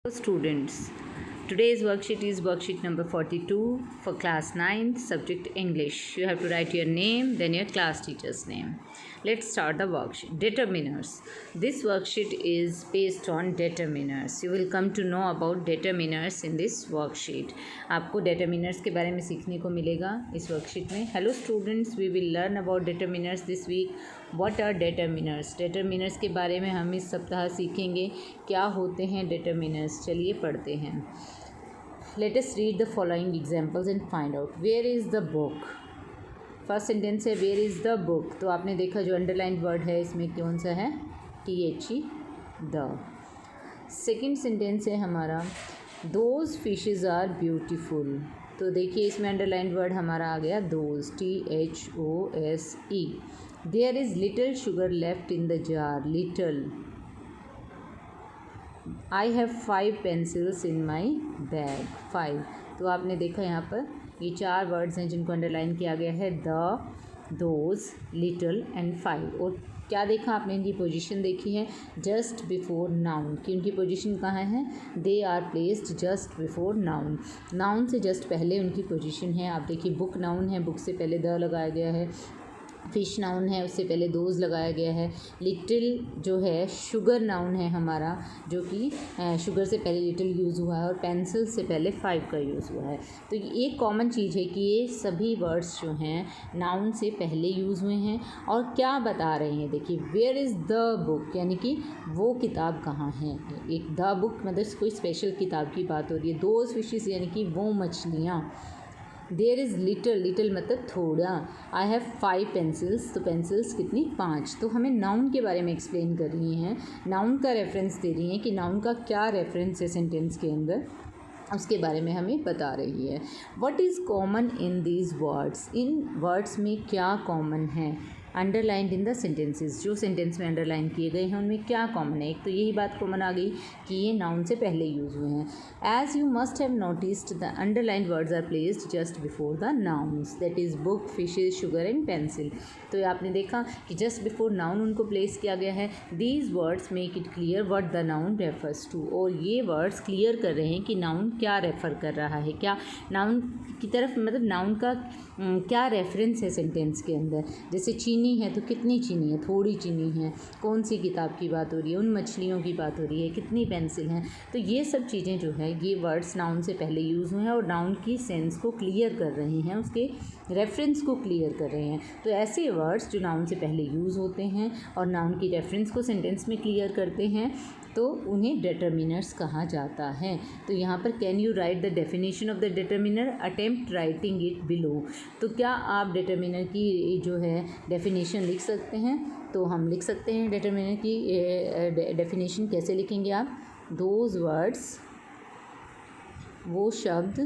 Students, today's worksheet is worksheet number 42 for class 9th, subject English. You have to write your name, then your class teacher's name. Let's start the worksheet. Determiners. This worksheet is based on determiners. You will come to know about determiners in this worksheet. आपको determiners के बारे में सीखने को मिलेगा इस worksheet में. Hello students, we will learn about determiners this week. What are determiners? Determiners के बारे में हम इस सप्ताह सीखेंगे क्या होते हैं determiners. चलिए पढ़ते हैं. Let us read the following examples and find out. Where is the book? First sentence है वेयर इज़ द बुक. तो आपने देखा जो अंडरलाइंड वर्ड है इसमें कौन सा है? THE the. सेकेंड सेंटेंस है हमारा दोज फिशेज़ आर ब्यूटीफुल. तो देखिए इसमें अंडरलाइंड वर्ड हमारा आ गया those THOSE. There is little sugar left in the jar. Little. I have 5 pencils in my bag. 5. तो आपने देखा यहाँ पर ये 4 वर्ड्स हैं जिनको अंडरलाइन किया गया है द, दोज, लिटिल एंड 5. और क्या देखा आपने? इनकी पोजीशन देखी है जस्ट बिफोर नाउन कि उनकी पोजीशन कहाँ है? They are placed just before noun. Noun से जस्ट पहले उनकी पोजीशन है. आप देखिए बुक नाउन है, बुक से पहले द लगाया गया है. फिश नाउन है, उससे पहले दोज लगाया गया है. लिटिल जो है शुगर नाउन है हमारा जो कि शुगर से पहले लिटिल यूज़ हुआ है और पेंसिल से पहले 5 का यूज़ हुआ है. तो एक कॉमन चीज़ है कि ये सभी वर्ड्स जो हैं नाउन से पहले यूज़ हुए हैं. और क्या बता रहे हैं देखिए वेयर इज़ द बुक यानी कि वो किताब कहाँ है. एक द बुक मतलब कोई स्पेशल किताब की बात हो रही है. दोज फिशेस यानी कि वो मछलियाँ. There is little. लिटिल मतलब थोड़ा. आई हैव 5 पेंसिल्स. तो पेंसिल्स कितनी? 5. तो हमें नाउन के बारे में एक्सप्लेन कर रही हैं, नाउन का रेफरेंस दे रही हैं कि नाउन का क्या रेफरेंस है सेंटेंस के अंदर, उसके बारे में हमें बता रही है. What is common in these words. In words में क्या कॉमन है? Underlined in the sentences. जो सेंटेंस में अंडरलाइन किए गए हैं उनमें क्या कॉमन है? एक तो यही बात कॉमन आ गई कि ये नाउन से पहले यूज़ हुए हैं. As you must have noticed the underlined words are placed just before the nouns that is book, fishes, sugar and pencil. तो आपने देखा कि जस्ट बिफोर नाउन उनको प्लेस किया गया है. These words make it clear what the noun refers to. और ये वर्ड्स क्लियर कर रहे हैं कि नाउन क्या रेफ़र कर रहा है, क्या नाउन की तरफ मतलब नाउन का क्या रेफरेंस है सेंटेंस के अंदर. जैसे चीनी है तो कितनी चीनी है? थोड़ी चीनी है. कौन सी किताब की बात हो रही है? उन मछलियों की बात हो रही है. कितनी पेंसिल हैं? तो ये सब चीज़ें जो है ये वर्ड्स नाउन से पहले यूज़ हुए हैं और नाउन की सेंस को क्लियर कर रहे हैं, उसके रेफरेंस को क्लियर कर रहे हैं. तो ऐसे वर्ड्स जो नाउन से पहले यूज़ होते हैं और नाउन की रेफरेंस को सेंटेंस में क्लियर करते हैं तो उन्हें डिटर्मिनर्स कहा जाता है. तो यहाँ पर can you right the definition of the determiner. Attempt writing it below. तो क्या आप डिटर्मिनर की जो है डेफिनेशन लिख सकते हैं? तो हम लिख सकते हैं डिटर्मिनर की डेफिनेशन. कैसे लिखेंगे आप? दोज वर्ड्स, वो शब्द,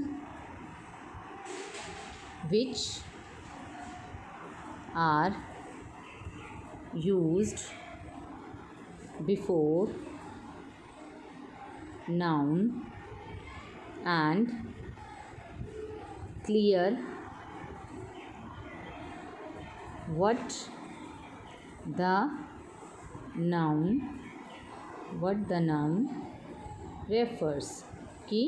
which are used before noun and clear what the noun refers. कि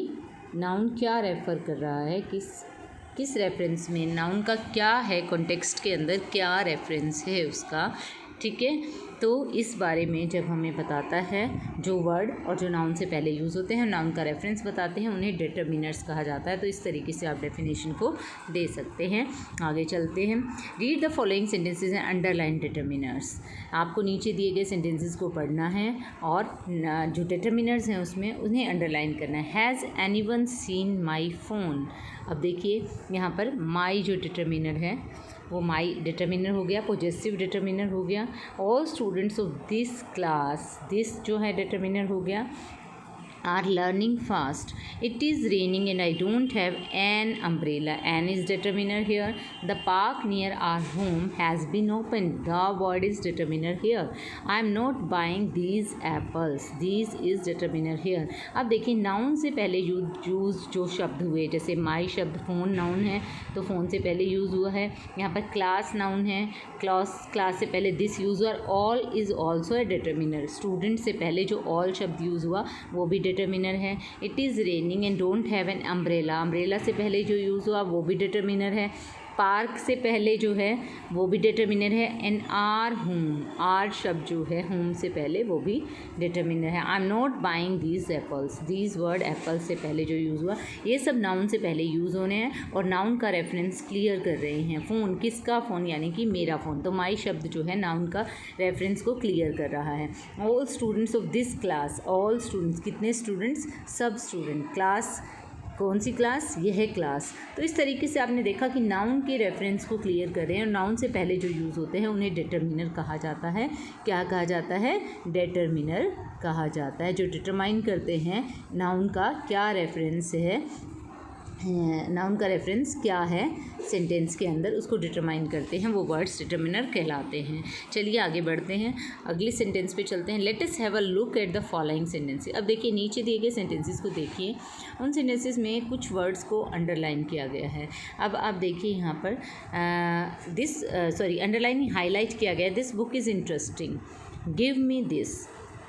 नाउन क्या रेफ़र कर रहा है, किस रेफरेंस में, नाउन का क्या है कॉन्टेक्स्ट के अंदर, क्या रेफरेंस है उसका. ठीक है. तो इस बारे में जब हमें बताता है जो वर्ड और जो नाउन से पहले यूज़ होते हैं नाउन का रेफरेंस बताते हैं उन्हें डिटर्मिनर्स कहा जाता है. तो इस तरीके से आप डेफिनेशन को दे सकते हैं. आगे चलते हैं. Read the following sentences and underline determiners. आपको नीचे दिए गए सेंटेंसेस को पढ़ना है और जो डिटर्मिनर्स हैं उसमें उन्हें अंडरलाइन करना है. Has anyone seen my phone. अब देखिए यहाँ पर माई जो डिटर्मिनर है वो माई डिटर्मिनर हो गया, पॉजेसिव डिटर्मिनर हो गया. All students of this class, this जो है डिटर्मिनर हो गया. are learning fast. It is raining and I don't have an umbrella. An is determiner here. The park near our home has been opened. The word is determiner here. I am not buying these apples. These is determiner here. अब देखिए noun से पहले use जो शब्द हुए, जैसे माई शब्द phone noun है तो फ़ोन से पहले यूज़ हुआ है. यहाँ पर क्लास नाउन है, क्लास से पहले दिस यूज़ हुआ. All is also a determiner. Student से पहले जो ऑल शब्द यूज़ हुआ वो भी डिटर्मिनर है। It is raining and don't have an umbrella, umbrella से पहले जो यूज़ हुआ वो भी डिटर्मिनर है। पार्क से पहले जो है वो भी डिटर्मिनर है। एंड आर होम, आर शब्द जो है होम से पहले वो भी डिटर्मिनर है। I am not buying these apples, these word apples से पहले जो यूज़ हुआ ये सब नाउन से पहले यूज़ होने हैं और नाउन का रेफरेंस क्लियर कर रहे हैं। फ़ोन, किसका फ़ोन, यानी कि मेरा फ़ोन। तो माई शब्द जो है नाउन का रेफरेंस को क्लियर कर रहा है। All students of this class, all students, कितने स्टूडेंट्स, सब स्टूडेंट। क्लास, कौन सी क्लास, यह है क्लास। तो इस तरीके से आपने देखा कि नाउन के रेफरेंस को क्लियर कर रहे हैं और नाउन से पहले जो यूज़ होते हैं उन्हें डिटर्मिनर कहा जाता है। क्या कहा जाता है, डिटर्मिनर कहा जाता है, जो डिटरमाइन करते हैं नाउन का क्या रेफरेंस है, नाउन का रेफरेंस क्या है सेंटेंस के अंदर, उसको डिटरमाइन करते हैं, वो वर्ड्स डिटर्मिनर कहलाते हैं। चलिए आगे बढ़ते हैं, अगली सेंटेंस पे चलते हैं। Let us have a look at the following sentences. अब देखिए नीचे दिए गए सेंटेंसेस को देखिए, उन सेंटेंसेस में कुछ वर्ड्स को अंडरलाइन किया गया है। अब आप देखिए यहाँ पर अंडरलाइन हाईलाइट किया गया है। This book is interesting, give me this,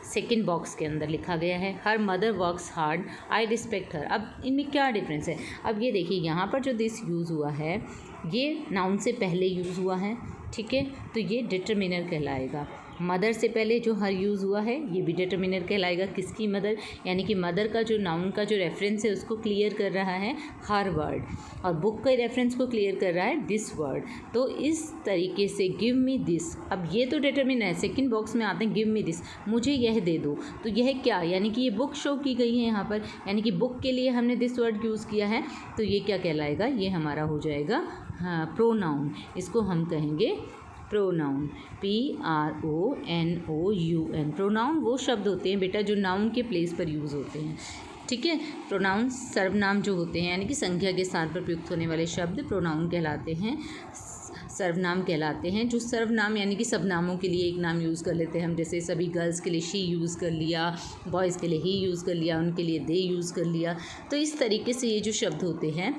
second box के अंदर लिखा गया है। Her mother works hard, I respect her. अब इनमें क्या डिफरेंस है, अब ये देखिए यहाँ पर जो दिस यूज़ हुआ है ये नाउन से पहले यूज़ हुआ है, ठीक है, तो ये डिटर्मिनर कहलाएगा। मदर से पहले जो हर यूज़ हुआ है ये भी डिटर्मिनर कहलाएगा। किसकी, मदर, यानी कि मदर का जो नाउन का जो रेफरेंस है उसको क्लियर कर रहा है हर वर्ड, और बुक के रेफरेंस को क्लियर कर रहा है दिस वर्ड। तो इस तरीके से गिव मी दिस, अब ये तो डिटर्मिनर है। सेकंड बॉक्स में आते हैं गिव मी दिस, मुझे यह दे दो। तो यह क्या, यानी कि ये बुक शो की गई है यहाँ पर, यानी कि बुक के लिए हमने दिस वर्ड यूज़ किया है, तो ये क्या कहलाएगा, ये हमारा हो जाएगा हाँ प्रोनाउन। इसको हम कहेंगे प्रोनाउन, PRONOUN। प्रोनाउन वो शब्द होते हैं बेटा जो नाउन के प्लेस पर यूज़ होते हैं, ठीक है। प्रोनाउन सर्वनाम जो होते हैं, यानी कि संख्या के स्थान पर प्रयुक्त होने वाले शब्द प्रोनाउन कहलाते हैं, सर्वनाम कहलाते हैं। जो सर्वनाम यानी कि सब नामों के लिए एक नाम यूज़ कर लेते हैं हम, जैसे सभी गर्ल्स के लिए शी यूज़ कर लिया, बॉयज़ के लिए ही यूज़ कर लिया, उनके लिए दे यूज़ कर लिया। तो इस तरीके से ये जो शब्द होते हैं,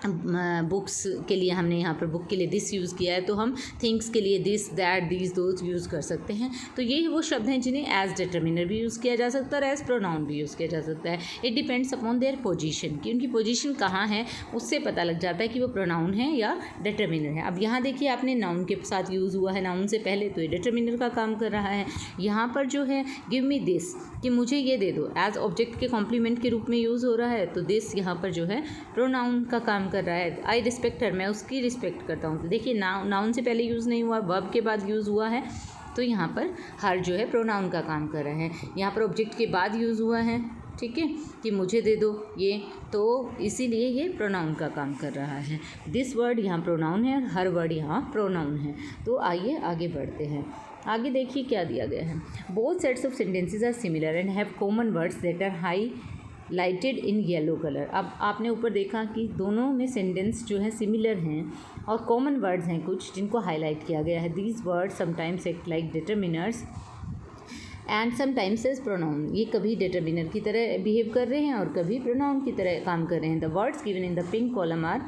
बुक्स के लिए हमने यहाँ पर बुक के लिए दिस यूज़ किया है, तो हम थिंग्स के लिए this, that, these, those use कर सकते हैं। तो यही वो शब्द हैं जिन्हें एज डिटर्मिनर भी यूज़ किया जा सकता है और एज प्रोनाउन भी यूज़ किया जा सकता है। It depends upon their position, कि उनकी पोजीशन कहाँ है, उससे पता लग जाता है कि वो प्रोनाउन है या डिटर्मिनर है। अब यहाँ देखिए आपने नाउन के साथ यूज़ हुआ है, नाउन से पहले, तो ये डिटर्मिनर का काम कर रहा है। यहाँ पर जो है गिव मी दिस, कि मुझे ये दे दो, एज ऑब्जेक्ट के कॉम्प्लीमेंट के रूप में यूज़ हो रहा है, तो दिस यहाँ पर जो है प्रोनाउन का काम कर रहा है। आई रिस्पेक्ट हर, मैं उसकी रिस्पेक्ट करता हूँ। तो देखिए नाउन से पहले यूज़ नहीं हुआ, वर्ब के बाद यूज़ हुआ है, तो यहाँ पर हर जो है प्रोनाउन का काम कर रहा है। यहाँ पर ऑब्जेक्ट के बाद यूज़ हुआ है, ठीक है, कि मुझे दे दो ये, तो इसीलिए ये प्रोनाउन का काम कर रहा है। दिस वर्ड यहाँ प्रोनाउन है और हर वर्ड यहाँ प्रोनाउन है। तो आइए आगे बढ़ते हैं। आगे देखिए क्या दिया गया है। Both sets of sentences are similar and have common words that are highlighted in yellow colour. अब आपने ऊपर देखा कि दोनों में सेंटेंस जो है सिमिलर हैं और कॉमन वर्ड्स हैं कुछ जिनको हाईलाइट किया गया है। These words sometimes act like determiners and sometimes as pronoun. ये कभी डिटर्मिनर की तरह बिहेव कर रहे हैं और कभी प्रोनाउन की तरह काम कर रहे हैं। The words given in the pink column are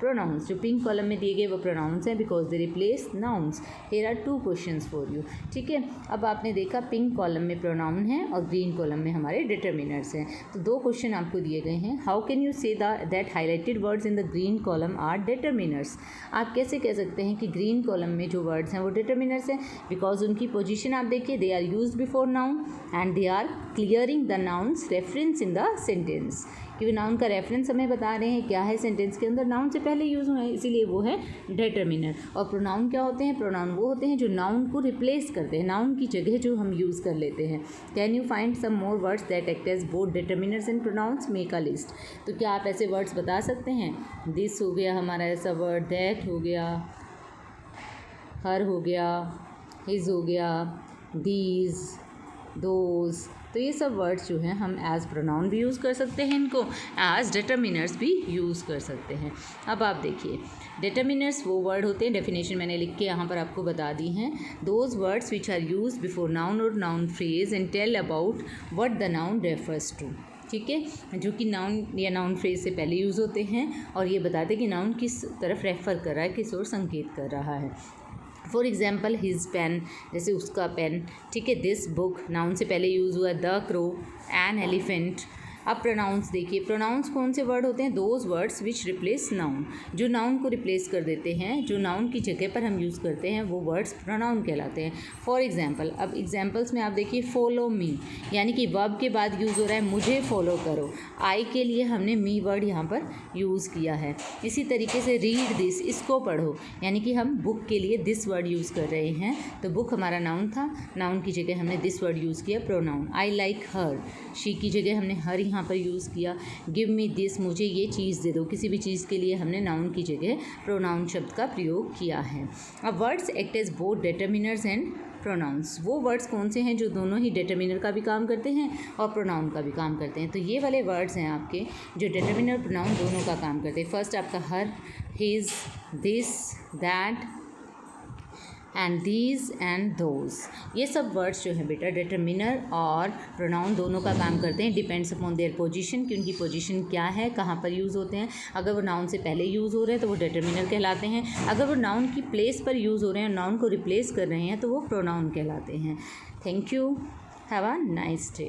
pronouns. जो पिंक कॉलम में दिए गए वो प्रोनाउंस हैं because they replace nouns. Here are 2 questions for you, ठीक है। अब आपने देखा पिंक कॉलम में प्रोनाउन है और ग्रीन कॉलम में हमारे डिटर्मिनर्स हैं। तो 2 क्वेश्चन आपको दिए गए हैं। How can you say that highlighted words in the green column are determiners. आप कैसे कह सकते हैं कि ग्रीन कॉलम में जो वर्ड्स हैं वो डिटर्मिनर्स हैं, बिकॉज उनकी पोजिशन आप देखिए, they are use before noun and they are clearing the nouns reference in the sentence. क्योंकि नाउन का रेफरेंस हमें बता रहे हैं क्या है सेंटेंस के अंदर, नाउन से पहले यूज़ हुए हैं, इसीलिए वो है डिटर्मिनर। और प्रोनाउन क्या होते हैं, प्रोनाउन वो होते हैं जो नाउन को रिप्लेस करते हैं, नाउन की जगह जो हम यूज़ कर लेते हैं। Can you find some more words that act as both determiners and pronouns, make a list. तो क्या आप ऐसे वर्ड्स बता सकते हैं। दिस हो गया हमारा ऐसा वर्ड, दैट हो गया, हर हो गया, हिज हो गया, दीज, दोज। तो ये सब वर्ड्स जो हैं हम एज प्रोनाउन भी यूज़ कर सकते हैं, इनको एज डिटर्मिनर्स भी यूज़ कर सकते हैं। अब आप देखिए डिटर्मिनर्स वो वर्ड होते हैं, डेफिनेशन मैंने लिख के यहाँ पर आपको बता दी हैं। Those words which are use before noun और noun phrase and tell about what the noun refers to, ठीक है, जो कि नाउन या नाउन फ्रेज से पहले यूज़ होते हैं और ये बताते हैं कि नाउन किस तरफ रेफ़र कर रहा है, किस ओर संकेत कर रहा है। फॉर एग्जाम्पल हिज पेन, जैसे उसका पेन, ठीक है। दिस बुक नाउन से पहले यूज़ हुआ, द क्रो, एन एलिफेंट। अब प्रोनाउंस देखिए, प्रोनाउंस कौन से वर्ड होते हैं? Those words which replace noun, जो नाउन को रिप्लेस कर देते हैं, जो नाउन की जगह पर हम यूज़ करते हैं, वो वर्ड्स प्रोनाउन कहलाते हैं। फॉर एग्जाम्पल, अब एग्जाम्पल्स में आप देखिए, फॉलो मी, यानी कि वर्ब के बाद यूज़ हो रहा है मुझे फॉलो करो। आई के लिए हमने मी वर्ड यहाँ पर यूज़ किया है। इसी तरीके से रीड दिस, इसको पढ़ो, यानी कि हम बुक के लिए दिस वर्ड यूज़ कर रहे हैं। तो बुक हमारा नाउन था, नाउन की जगह हमने दिस वर्ड यूज़ किया, pronoun. I like her, she की जगह हमने हर यहाँ पर यूज़ किया। गिव मी दिस, मुझे ये चीज़ दे दो, किसी भी चीज़ के लिए हमने नाउन की जगह प्रोनाउन शब्द का प्रयोग किया है। अब words act as both determiners and pronouns, वो वर्ड्स कौन से हैं जो दोनों ही डिटर्मिनर का भी काम करते हैं और प्रोनाउन का भी काम करते हैं? तो ये वाले वर्ड्स हैं आपके जो डिटर्मिनर प्रोनाउन दोनों का काम करते हैं। फर्स्ट आपका her, his, this, that and these and those, ये सब वर्ड्स जो हैं बेटा डिटर्मिनर और प्रोनाउन दोनों का काम करते हैं। डिपेंड्स अपॉन देयर पोजीशन, कि उनकी पोजीशन क्या है, कहाँ पर यूज़ होते हैं। अगर वो नाउन से पहले यूज़ हो रहे हैं तो वो डिटर्मिनर कहलाते हैं। अगर वो नाउन की प्लेस पर यूज़ हो रहे हैं, नाउन को रिप्लेस कर रहे हैं, तो वो प्रोनाउन कहलाते हैं। Thank you, have a nice day.